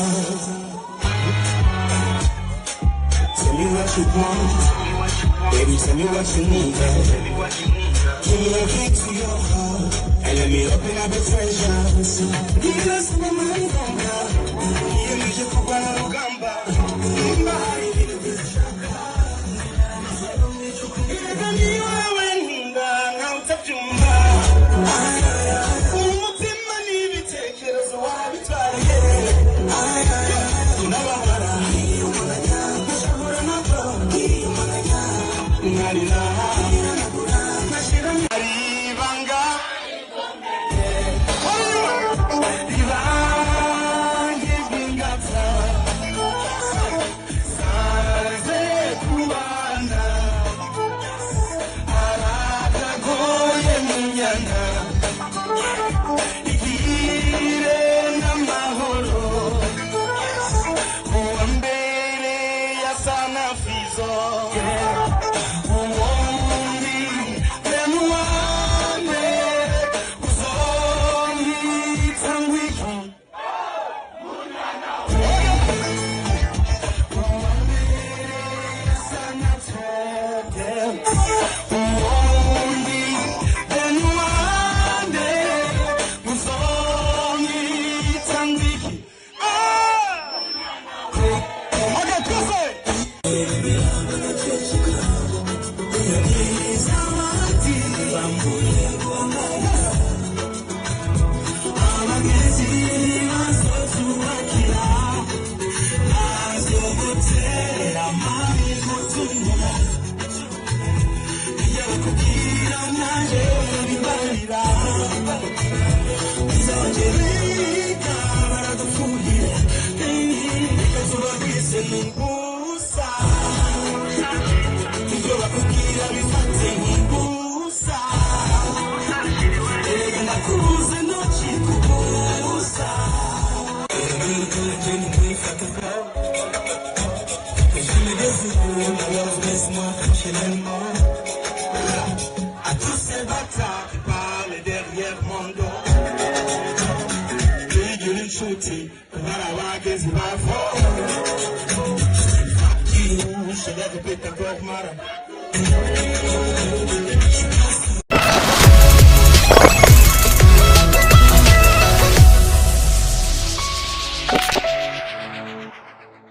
Tell me what you want, baby, tell me what you need. Give me a key to your heart, and let me open up the treasures. Give us the money from God. Give me your Kubana Rugamba. Give my heart, give me the shaka. Give me your wind, now touch your mind.